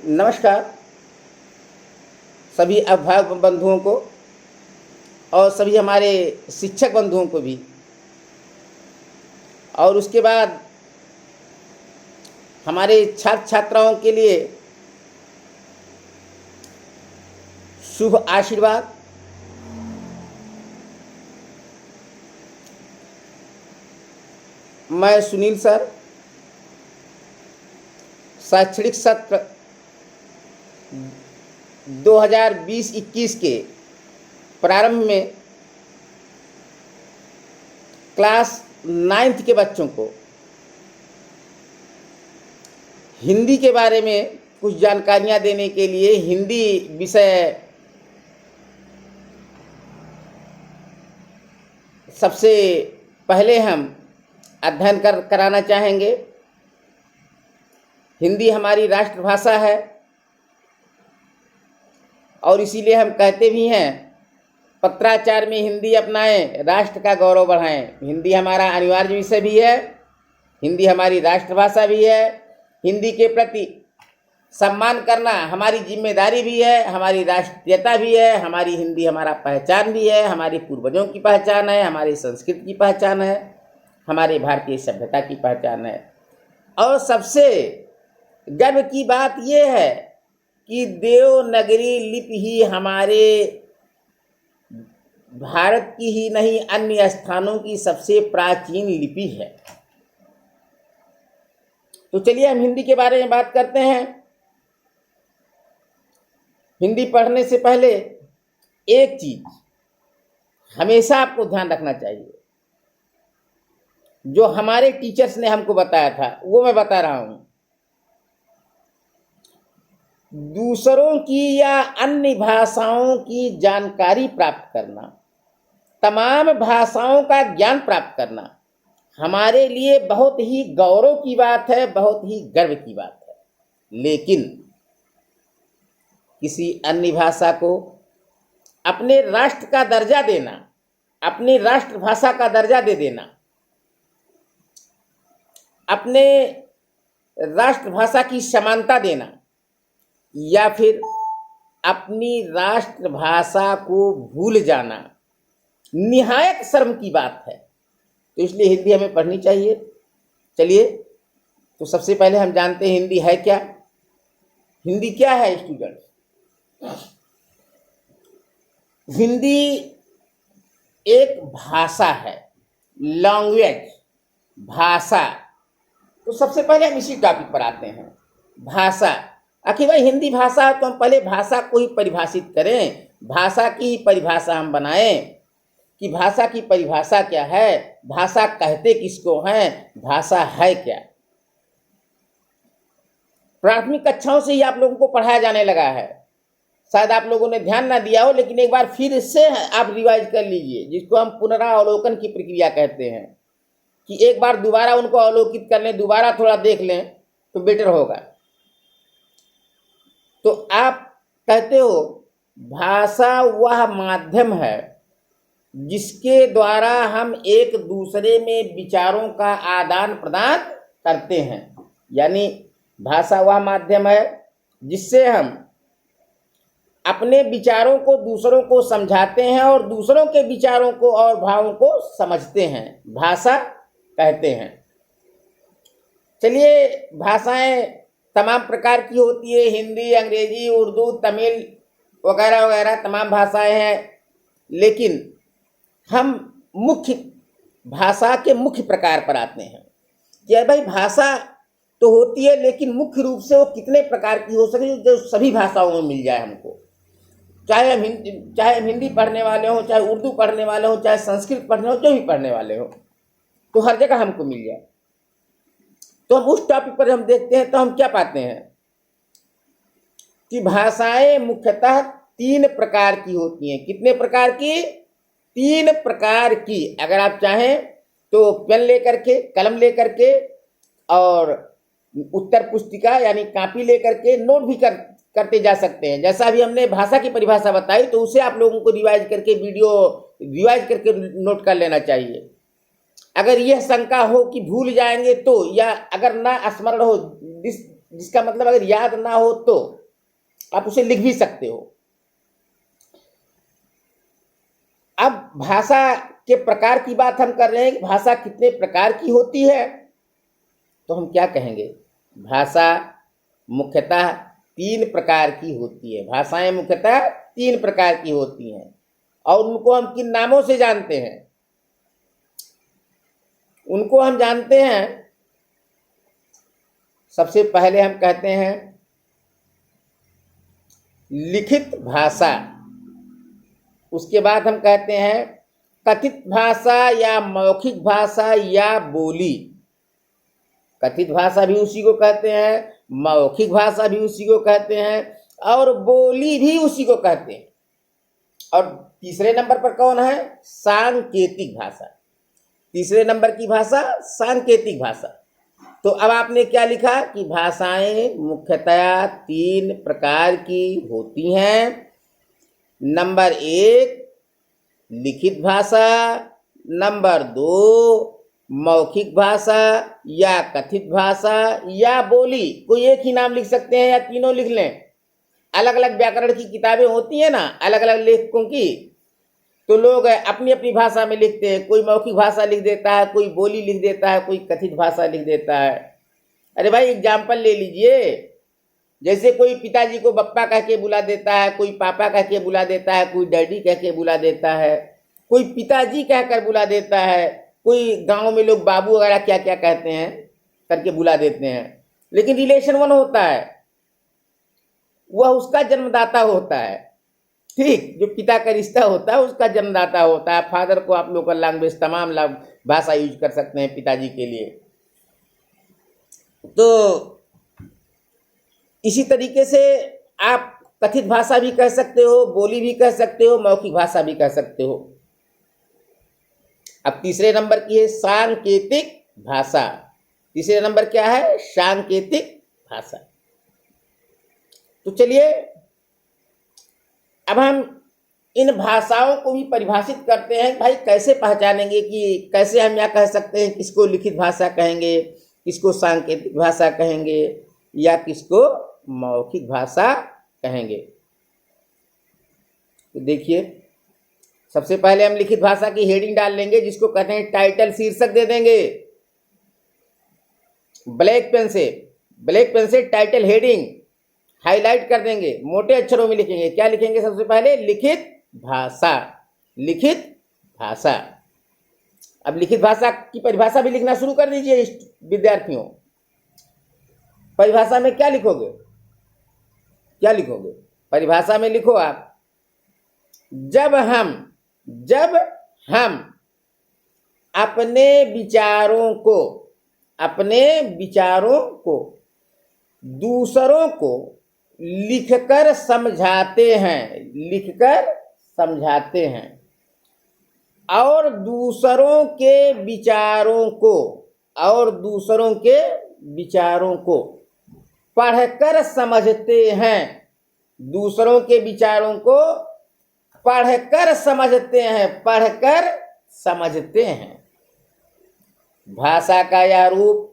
नमस्कार सभी अभिभावक बंधुओं को और सभी हमारे शिक्षक बंधुओं को भी। और उसके बाद हमारे छात्र छात्राओं के लिए शुभ आशीर्वाद। मैं सुनील सर शैक्षणिक सत्र 2020-21 के प्रारंभ में क्लास 9th के बच्चों को हिंदी के बारे में कुछ जानकारियां देने के लिए हिंदी विषय सबसे पहले हम अध्ययन कराना चाहेंगे। हिंदी हमारी राष्ट्रभाषा है और इसीलिए हम कहते भी हैं पत्राचार में हिंदी अपनाएं, राष्ट्र का गौरव बढ़ाएं। हिंदी हमारा अनिवार्य विषय भी है, हिंदी हमारी राष्ट्रभाषा भी है। हिंदी के प्रति सम्मान करना हमारी जिम्मेदारी भी है, हमारी राष्ट्रीयता भी है। हमारी हिंदी हमारा पहचान भी है, हमारे पूर्वजों की पहचान है, हमारी संस्कृति की पहचान है, हमारे भारतीय सभ्यता की पहचान है। और सबसे गर्व की बात यह है कि देवनागरी लिपि ही हमारे भारत की ही नहीं अन्य स्थानों की सबसे प्राचीन लिपि है। तो चलिए हम हिंदी के बारे में बात करते हैं। हिंदी पढ़ने से पहले एक चीज हमेशा आपको ध्यान रखना चाहिए, जो हमारे टीचर्स ने हमको बताया था वो मैं बता रहा हूं। दूसरों की या अन्य भाषाओं की जानकारी प्राप्त करना, तमाम भाषाओं का ज्ञान प्राप्त करना हमारे लिए बहुत ही गौरव की बात है, बहुत ही गर्व की बात है। लेकिन किसी अन्य भाषा को अपने राष्ट्र का दर्जा देना, अपनी राष्ट्रभाषा का दर्जा दे देना, अपने राष्ट्रभाषा की समानता देना या फिर अपनी राष्ट्रभाषा को भूल जाना निहायत शर्म की बात है। तो इसलिए हिंदी हमें पढ़नी चाहिए। चलिए तो सबसे पहले हम जानते हैं हिंदी है क्या। हिंदी क्या है स्टूडेंट्स? हिंदी एक भाषा है, लैंग्वेज, भाषा। तो सबसे पहले हम इसी टॉपिक पर आते हैं, भाषा। आखिर भाई हिंदी भाषा है तो हम पहले भाषा को ही परिभाषित करें, भाषा की परिभाषा हम बनाएं कि भाषा की परिभाषा क्या है, भाषा कहते किसको हैं, भाषा है क्या। प्राथमिक कक्षाओं से ही आप लोगों को पढ़ाया जाने लगा है, शायद आप लोगों ने ध्यान ना दिया हो, लेकिन एक बार फिर से आप रिवाइज कर लीजिए, जिसको हम पुनरावलोकन की प्रक्रिया कहते हैं, कि एक बार दोबारा उनको अवलोकित कर लें, दोबारा थोड़ा देख लें तो बेटर होगा। तो आप कहते हो भाषा वह माध्यम है जिसके द्वारा हम एक दूसरे में विचारों का आदान प्रदान करते हैं। यानी भाषा वह माध्यम है जिससे हम अपने विचारों को दूसरों को समझाते हैं और दूसरों के विचारों को और भावों को समझते हैं, भाषा कहते हैं। चलिए भाषाएं तमाम प्रकार की होती है, हिंदी, अंग्रेजी, उर्दू, तमिल वगैरह वगैरह तमाम भाषाएं हैं। लेकिन हम मुख्य भाषा के मुख्य प्रकार पर आते हैं कि भाई भाषा तो होती है, लेकिन मुख्य रूप से वो कितने प्रकार की हो सके जो सभी भाषाओं में मिल जाए हमको। चाहे हम हिंदी पढ़ने वाले हों, चाहे उर्दू पढ़ने वाले हों, चाहे संस्कृत पढ़ने हो, जो भी पढ़ने वाले हो, तो हर जगह हमको मिल जाए। तो हम उस टॉपिक पर हम देखते हैं तो हम क्या पाते हैं कि भाषाएं मुख्यतः 3 प्रकार की होती हैं। कितने प्रकार की? 3 प्रकार की। अगर आप चाहें तो पेन लेकर के, कलम लेकर के और उत्तर पुस्तिका यानी कॉपी लेकर के नोट भी करते जा सकते हैं। जैसा अभी हमने भाषा की परिभाषा बताई तो उसे आप लोगों को रिवाइज करके, वीडियो रिवाइज करके नोट कर लेना चाहिए। अगर यह शंका हो कि भूल जाएंगे तो, या अगर ना स्मरण हो, जिसका मतलब अगर याद ना हो तो आप उसे लिख भी सकते हो। अब भाषा के प्रकार की बात हम कर रहे हैं कि भाषा कितने प्रकार की होती है, तो हम क्या कहेंगे? भाषा मुख्यतः 3 प्रकार की होती है। भाषाएं मुख्यतः 3 प्रकार की होती हैं और उनको हम किन नामों से जानते हैं? उनको हम जानते हैं, सबसे पहले हम कहते हैं लिखित भाषा, उसके बाद हम कहते हैं कथित भाषा या मौखिक भाषा या बोली। कथित भाषा भी उसी को कहते हैं, मौखिक भाषा भी उसी को कहते हैं और बोली भी उसी को कहते हैं। और तीसरे नंबर पर कौन है? सांकेतिक भाषा। तीसरे नंबर की भाषा सांकेतिक भाषा। तो अब आपने क्या लिखा कि भाषाएं मुख्यतया 3 प्रकार की होती हैं। नंबर 1 लिखित भाषा, नंबर 2 मौखिक भाषा या कथित भाषा या बोली। कोई एक ही नाम लिख सकते हैं या तीनों लिख लें। अलग अलग व्याकरण की किताबें होती है ना, अलग अलग लेखकों की, तो लोग अपनी अपनी भाषा में लिखते हैं। कोई मौखिक भाषा लिख देता है, कोई बोली लिख देता है, कोई कथित भाषा लिख देता है। अरे भाई एग्जाम्पल ले लीजिए, जैसे कोई पिताजी को बप्पा कह के बुला देता है, कोई पापा कह के बुला देता है, कोई डैडी कह के बुला देता है, कोई पिताजी कहकर बुला देता है, कोई गांव में लोग बाबू वगैरह क्या क्या कहते हैं करके बुला देते हैं। लेकिन रिलेशन 1 होता है, वह उसका जन्मदाता होता है। ठीक, जो पिता का रिश्ता होता है उसका जन्मदाता होता है। फादर को आप लोकल लैंग्वेज तमाम भाषा यूज कर सकते हैं पिताजी के लिए। तो इसी तरीके से आप कथित भाषा भी कह सकते हो, बोली भी कह सकते हो, मौखिक भाषा भी कह सकते हो। अब तीसरे नंबर की है सांकेतिक भाषा। तीसरे नंबर क्या है? सांकेतिक भाषा। तो चलिए अब हम इन भाषाओं को भी परिभाषित करते हैं। भाई कैसे पहचानेंगे कि कैसे हम यह कह सकते हैं किसको लिखित भाषा कहेंगे, किसको सांकेतिक भाषा कहेंगे या किसको मौखिक भाषा कहेंगे? तो देखिए, सबसे पहले हम लिखित भाषा की हेडिंग डाल लेंगे, जिसको कहते हैं टाइटल, शीर्षक दे देंगे ब्लैक पेन से टाइटल हेडिंग हाईलाइट कर देंगे, मोटे अक्षरों में लिखेंगे। क्या लिखेंगे? सबसे पहले लिखित भाषा। लिखित भाषा। अब लिखित भाषा की परिभाषा भी लिखना शुरू कर दीजिए विद्यार्थियों। परिभाषा में क्या लिखोगे? क्या लिखोगे परिभाषा में? लिखो आप, जब हम अपने विचारों को दूसरों को लिखकर समझाते हैं और दूसरों के विचारों को पढ़कर समझते हैं। दूसरों के विचारों को पढ़कर समझते हैं। भाषा का यह रूप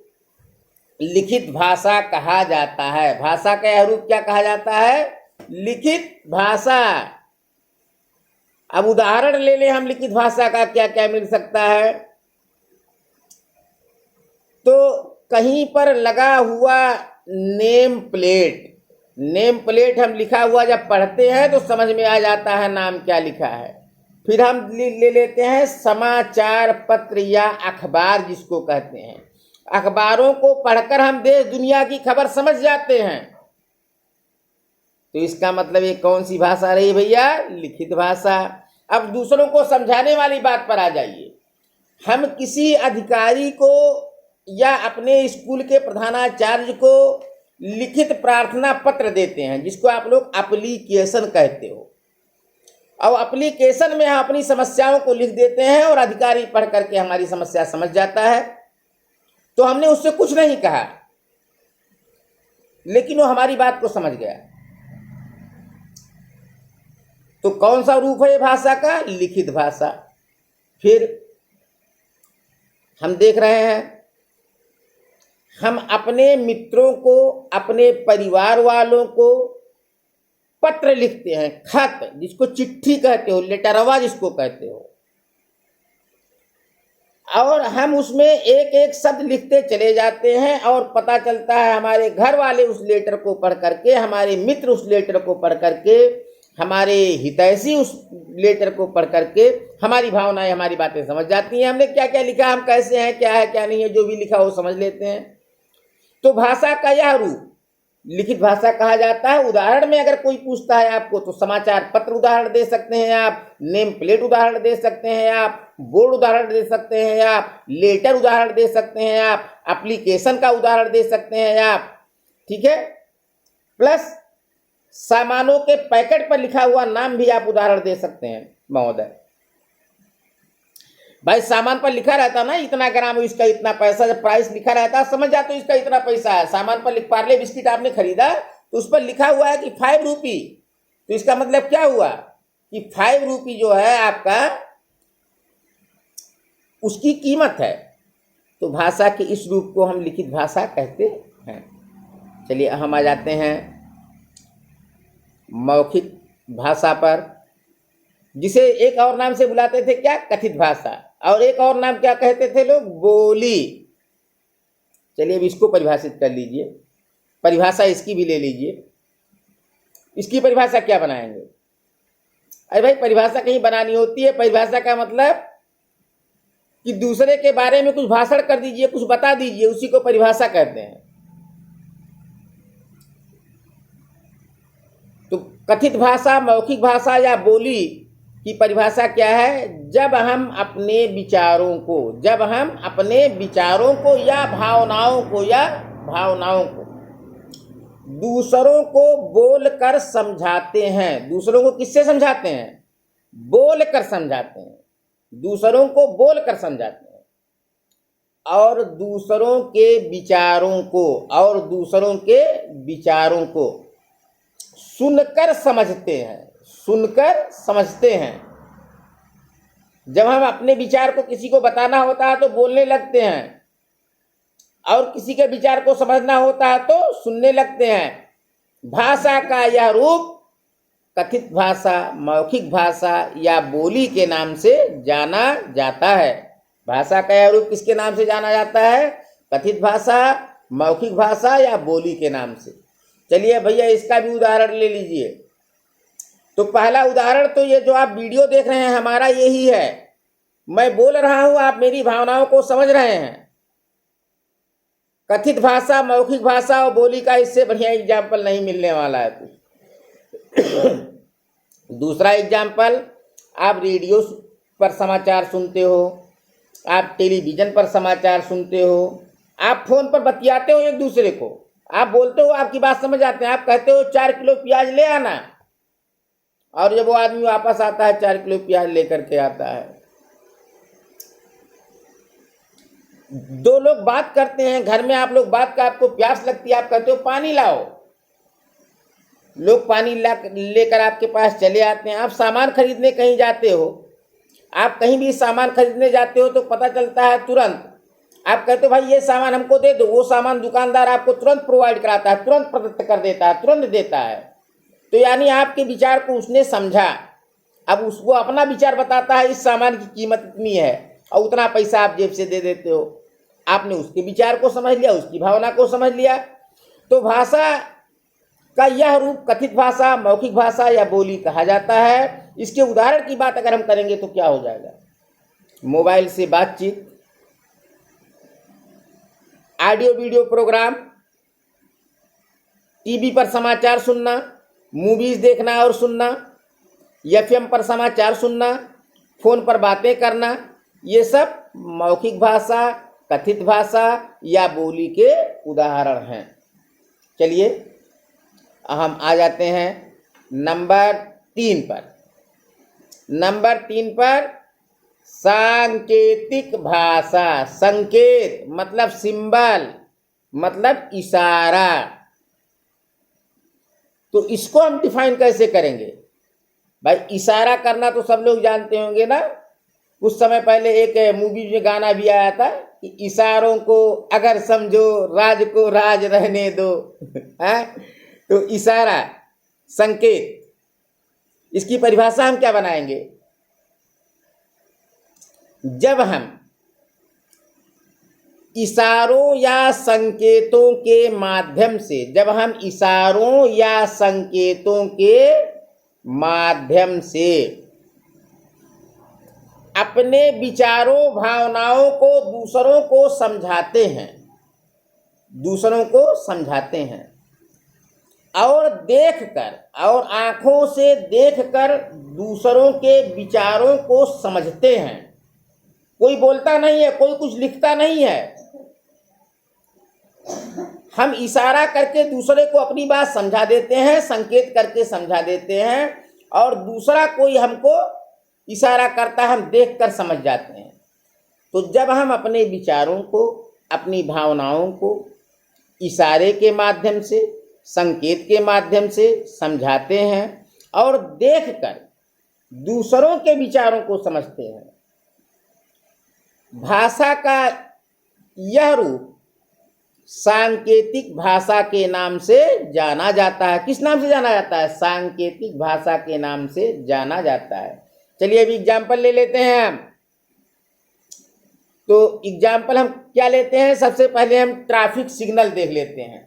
लिखित भाषा कहा जाता है। भाषा का यह रूप क्या कहा जाता है? लिखित भाषा। अब उदाहरण ले लें हम लिखित भाषा का, क्या क्या मिल सकता है? तो कहीं पर लगा हुआ नेम प्लेट हम लिखा हुआ जब पढ़ते हैं तो समझ में आ जाता है नाम क्या लिखा है। फिर हम ले लेते हैं समाचार पत्र या अखबार, जिसको कहते हैं। अखबारों को पढ़कर हम देश दुनिया की खबर समझ जाते हैं। तो इसका मतलब ये कौन सी भाषा रही भैया? लिखित भाषा। अब दूसरों को समझाने वाली बात पर आ जाइए। हम किसी अधिकारी को या अपने स्कूल के प्रधानाचार्य को लिखित प्रार्थना पत्र देते हैं, जिसको आप लोग एप्लीकेशन कहते हो। और एप्लीकेशन में हम अपनी समस्याओं को लिख देते हैं और अधिकारी पढ़ करके हमारी समस्या समझ जाता है। तो हमने उससे कुछ नहीं कहा, लेकिन वो हमारी बात को समझ गया। तो कौन सा रूप है भाषा का? लिखित भाषा। फिर हम देख रहे हैं हम अपने मित्रों को, अपने परिवार वालों को पत्र लिखते हैं, खत, जिसको चिट्ठी कहते हो, लेटरवा जिसको कहते हो, और हम उसमें एक एक शब्द लिखते चले जाते हैं और पता चलता है हमारे घर वाले उस लेटर को पढ़ करके, हमारे मित्र उस लेटर को पढ़ करके, हमारे हितैषी उस लेटर को पढ़ करके हमारी भावनाएं, हमारी बातें समझ जाती हैं। हमने क्या क्या लिखा, हम कैसे हैं, क्या है क्या नहीं है, जो भी लिखा वो समझ लेते हैं। तो भाषा का यह रूप लिखित भाषा कहा जाता है। उदाहरण में अगर कोई पूछता है आपको तो समाचार पत्र उदाहरण दे सकते हैं आप, नेम प्लेट उदाहरण दे सकते हैं आप, बोर्ड उदाहरण दे सकते हैं आप, लेटर उदाहरण दे सकते हैं आप, एप्लीकेशन का उदाहरण दे सकते हैं आप, ठीक है। प्लस सामानों के पैकेट पर लिखा हुआ नाम भी आप उदाहरण दे सकते हैं महोदय। भाई सामान पर लिखा रहता ना इतना ग्राम, इसका इतना पैसा, जब प्राइस लिखा रहता समझ जाते हो इसका इतना पैसा है। सामान पर पार्ले बिस्किट आपने खरीदा तो उस पर लिखा हुआ है कि 5 रुपी, तो इसका मतलब क्या हुआ कि 5 रुपी जो है आपका, उसकी कीमत है। तो भाषा के इस रूप को हम लिखित भाषा कहते हैं। चलिए हम आ जाते हैं मौखिक भाषा पर, जिसे एक और नाम से बुलाते थे क्या, कथित भाषा, और एक और नाम क्या कहते थे लोग, बोली। चलिए अब इसको परिभाषित कर लीजिए, परिभाषा इसकी भी ले लीजिए। इसकी परिभाषा क्या बनाएंगे? अरे भाई परिभाषा कहीं बनानी होती है। परिभाषा का मतलब कि दूसरे के बारे में कुछ भाषण कर दीजिए, कुछ बता दीजिए, उसी को परिभाषा कहते हैं। तो कथित भाषा, मौखिक भाषा या बोली की परिभाषा क्या है? जब हम अपने विचारों को या भावनाओं को दूसरों को बोलकर समझाते हैं। दूसरों को किससे समझाते हैं? बोलकर समझाते हैं। दूसरों को बोलकर समझाते हैं और दूसरों के विचारों को सुनकर समझते हैं। जब हम अपने विचार को किसी को बताना होता है तो बोलने लगते हैं, और किसी के विचार को समझना होता है तो सुनने लगते हैं। भाषा का यह रूप कथित भाषा, मौखिक भाषा या बोली के नाम से जाना जाता है। भाषा का यह रूप किसके नाम से जाना जाता है? कथित भाषा, मौखिक भाषा या बोली के नाम से। चलिए भैया इसका भी उदाहरण ले लीजिए। तो पहला उदाहरण तो ये जो आप वीडियो देख रहे हैं हमारा यही है। मैं बोल रहा हूं, आप मेरी भावनाओं को समझ रहे हैं। कथित भाषा, मौखिक भाषा और बोली का इससे बढ़िया एग्जाम्पल नहीं मिलने वाला है कुछ। दूसरा एग्जाम्पल, आप रेडियो पर समाचार सुनते हो, आप टेलीविजन पर समाचार सुनते हो, आप फोन पर बतियाते हो एक दूसरे को, आप बोलते हो, आपकी बात समझ आते हैं, आप कहते हो 4 किलो प्याज ले आना, और जब वो आदमी वापस आता है 4 किलो प्याज लेकर के आता है। 2 लोग बात करते हैं घर में, आप लोग बात का, आपको प्यास लगती है, आप कहते हो पानी लाओ, लोग पानी लेकर आपके पास चले आते हैं। आप सामान खरीदने कहीं जाते हो, आप कहीं भी सामान खरीदने जाते हो तो पता चलता है तुरंत, आप कहते हो भाई ये सामान हमको दे दो, वो सामान दुकानदार आपको तुरंत प्रोवाइड कराता है, तुरंत प्रदत्त कर देता है, तुरंत देता है। तो यानी आपके विचार को उसने समझा, अब उसको अपना विचार बताता है, इस सामान की कीमत इतनी है और उतना पैसा आप जेब से दे देते हो। आपने उसके विचार को समझ लिया, उसकी भावना को समझ लिया। तो भाषा का यह रूप कथित भाषा, मौखिक भाषा या बोली कहा जाता है। इसके उदाहरण की बात अगर हम करेंगे तो क्या हो जाएगा? मोबाइल से बातचीत, ऑडियो वीडियो प्रोग्राम, टीवी पर समाचार सुनना, मूवीज देखना और सुनना, एफएम पर समाचार सुनना, फोन पर बातें करना, ये सब मौखिक भाषा, कथित भाषा या बोली के उदाहरण हैं। चलिए हम आ जाते हैं नंबर 3 पर। नंबर 3 पर सांकेतिक भाषा। संकेत मतलब सिंबल, मतलब इशारा। तो इसको हम डिफाइन कैसे करेंगे? भाई इशारा करना तो सब लोग जानते होंगे ना। कुछ समय पहले एक मूवी में गाना भी आया था, कि इशारों को अगर समझो राज को राज रहने दो है? तो इशारा, संकेत, इसकी परिभाषा हम क्या बनाएंगे? जब हम इशारों या संकेतों के माध्यम से, जब हम इशारों या संकेतों के माध्यम से अपने विचारों भावनाओं को दूसरों को समझाते हैं, दूसरों को समझाते हैं और देखकर और आंखों से देखकर दूसरों के विचारों को समझते हैं। कोई बोलता नहीं है, कोई कुछ लिखता नहीं है, हम इशारा करके दूसरे को अपनी बात समझा देते हैं, संकेत करके समझा देते हैं और दूसरा कोई हमको इशारा करता है, हम देखकर समझ जाते हैं। तो जब हम अपने विचारों को, अपनी भावनाओं को इशारे के माध्यम से, संकेत के माध्यम से समझाते हैं और देखकर दूसरों के विचारों को समझते हैं, भाषा का यह रूप सांकेतिक भाषा के नाम से जाना जाता है। किस नाम से जाना जाता है? सांकेतिक भाषा के नाम से जाना जाता है। चलिए अभी एग्जाम्पल ले लेते हैं हम। तो एग्जाम्पल हम क्या लेते हैं? सबसे पहले हम ट्रैफिक सिग्नल देख लेते हैं।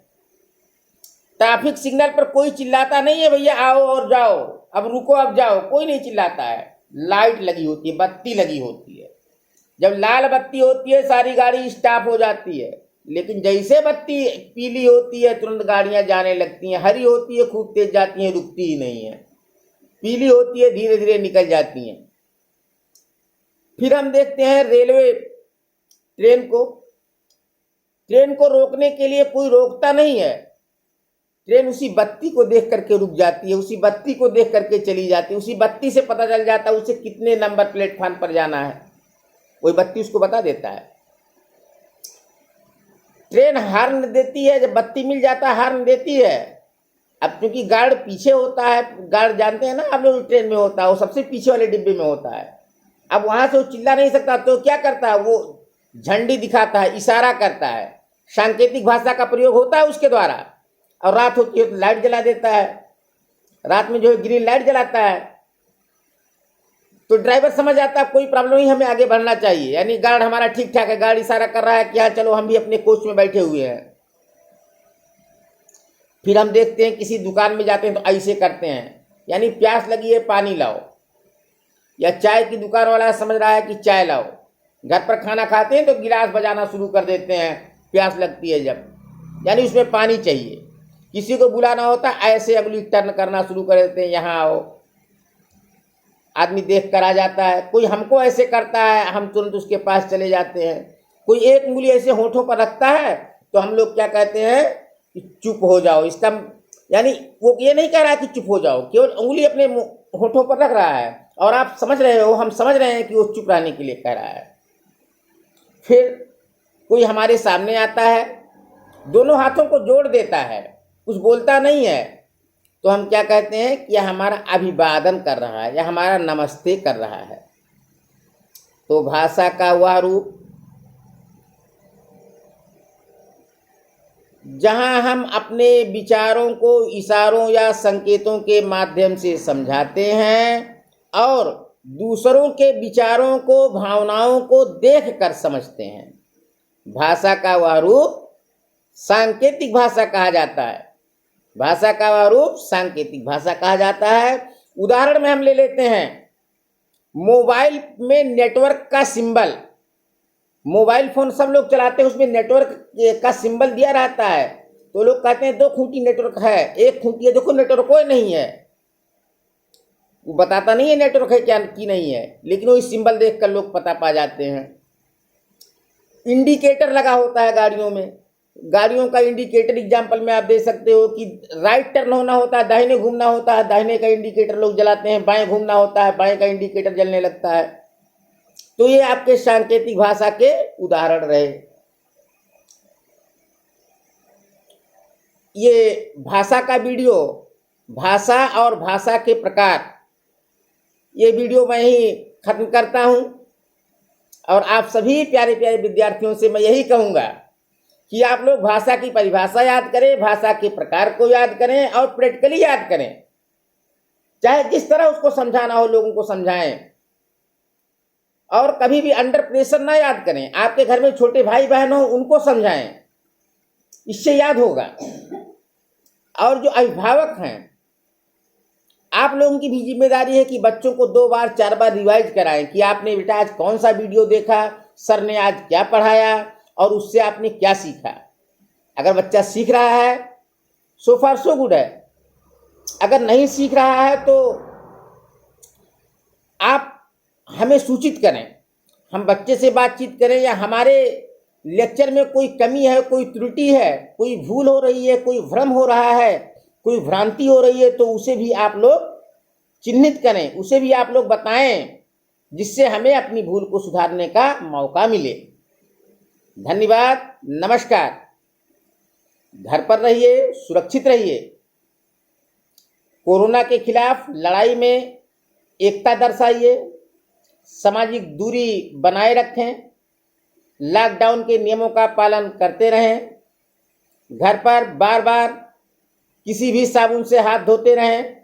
ट्रैफिक सिग्नल पर कोई चिल्लाता नहीं है, भैया आओ और जाओ, अब रुको अब जाओ, कोई नहीं चिल्लाता है। लाइट लगी होती है, बत्ती लगी होती है। जब लाल बत्ती होती है सारी गाड़ी स्टॉप हो जाती है, लेकिन जैसे बत्ती पीली होती है तुरंत गाड़ियां जाने लगती हैं। हरी होती है खूब तेज जाती हैं, रुकती ही नहीं है। पीली होती है धीरे धीरे निकल जाती हैं। फिर हम देखते हैं रेलवे ट्रेन को रोकने के लिए कोई रोकता नहीं है। ट्रेन उसी बत्ती को देख करके रुक जाती है, उसी बत्ती को देख करके चली जाती है। उसी बत्ती से पता चल जाता है उसे कितने नंबर प्लेटफॉर्म पर जाना है, वही बत्ती उसको बता देता है। ट्रेन हॉर्न देती है, जब बत्ती मिल जाता है हॉर्न देती है। अब क्योंकि गार्ड पीछे होता है, गार्ड जानते हैं ना आप लोग, ट्रेन में होता है वो सबसे पीछे वाले डिब्बे में होता है। अब वहां से वो चिल्ला नहीं सकता, तो क्या करता है? वो झंडी दिखाता है, इशारा करता है, सांकेतिक भाषा का प्रयोग होता है उसके द्वारा। और रात होती है तो लाइट जला देता है, रात में जो है ग्रीन लाइट जलाता है। तो ड्राइवर समझ आता है कोई प्रॉब्लम नहीं, हमें आगे बढ़ना चाहिए, यानी गार्ड हमारा ठीक ठाक है, गार्ड इशारा कर रहा है कि हाँ चलो हम भी अपने कोच में बैठे हुए हैं। फिर हम देखते हैं किसी दुकान में जाते हैं तो ऐसे करते हैं, यानी प्यास लगी है पानी लाओ, या चाय की दुकान वाला समझ रहा है कि चाय लाओ। घर पर खाना खाते हैं तो गिलास बजाना शुरू कर देते हैं प्यास लगती है जब, यानी उसमें पानी चाहिए। किसी को बुलाना होता है ऐसे अगली टर्न करना शुरू कर देते हैं, यहाँ आओ। आदमी देख कर आ जाता है, कोई हमको ऐसे करता है हम तुरंत उसके पास चले जाते हैं। कोई एक उंगली ऐसे होठों पर रखता है तो हम लोग क्या कहते हैं कि चुप हो जाओ। इसका यानी वो ये नहीं कह रहा है कि चुप हो जाओ, केवल उंगली अपने होठों पर रख रहा है और आप समझ रहे हो, हम समझ रहे हैं कि वो चुप रहने के लिए कह रहा है। फिर कोई हमारे सामने आता है, दोनों हाथों को जोड़ देता है, कुछ बोलता नहीं है, तो हम क्या कहते हैं कि यह हमारा अभिवादन कर रहा है या हमारा नमस्ते कर रहा है। तो भाषा का वह रूप जहां हम अपने विचारों को इशारों या संकेतों के माध्यम से समझाते हैं और दूसरों के विचारों को भावनाओं को देखकर समझते हैं, भाषा का वह रूप सांकेतिक भाषा कहा जाता है। भाषा का वह रूप सांकेतिक भाषा कहा जाता है। उदाहरण में हम ले लेते हैं मोबाइल में नेटवर्क का सिंबल। मोबाइल फोन सब लोग चलाते हैं, उसमें नेटवर्क का सिंबल दिया रहता है, तो लोग कहते हैं 2 खूंटी नेटवर्क है, 1 खूंटी है, देखो नेटवर्क कोई नहीं है। वो बताता नहीं है नेटवर्क है क्या की नहीं है, लेकिन वो सिंबल देखकर लोग पता पा जाते हैं। इंडिकेटर लगा होता है गाड़ियों में, गाड़ियों का इंडिकेटर एग्जाम्पल में आप दे सकते हो कि राइट टर्न होना होता है, दाहिने घूमना होता है, दाहिने का इंडिकेटर लोग जलाते हैं, बाएं घूमना होता है, बाएं का इंडिकेटर जलने लगता है। तो ये आपके सांकेतिक भाषा के उदाहरण रहे। ये भाषा का वीडियो, भाषा और भाषा के प्रकार, ये वीडियो मैं ही खत्म करता हूं। और आप सभी प्यारे प्यारे विद्यार्थियों से मैं यही कहूँगा कि आप लोग भाषा की परिभाषा याद करें, भाषा के प्रकार को याद करें और प्रैक्टिकली याद करें। चाहे जिस तरह उसको समझाना हो लोगों को समझाएं, और कभी भी अंडर प्रेशर ना याद करें। आपके घर में छोटे भाई बहन हो उनको समझाएं, इससे याद होगा। और जो अभिभावक हैं, आप लोगों की भी जिम्मेदारी है कि बच्चों को 2 बार 4 बार रिवाइज कराएं कि आपने बेटा आज कौन सा वीडियो देखा, सर ने आज क्या पढ़ाया और उससे आपने क्या सीखा। अगर बच्चा सीख रहा है सो फार सो गुड है, अगर नहीं सीख रहा है तो आप हमें सूचित करें, हम बच्चे से बातचीत करें, या हमारे लेक्चर में कोई कमी है, कोई त्रुटि है, कोई भूल हो रही है, कोई भ्रम हो रहा है, कोई भ्रांति हो रही है, तो उसे भी आप लोग चिन्हित करें, उसे भी आप लोग बताएं, जिससे हमें अपनी भूल को सुधारने का मौका मिले। धन्यवाद, नमस्कार। घर पर रहिए, सुरक्षित रहिए। कोरोना के खिलाफ लड़ाई में एकता दर्शाइए, सामाजिक दूरी बनाए रखें, लॉकडाउन के नियमों का पालन करते रहें, घर पर बार बार किसी भी साबुन से हाथ धोते रहें,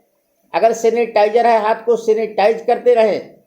अगर सैनिटाइजर है हाथ को सैनिटाइज करते रहें।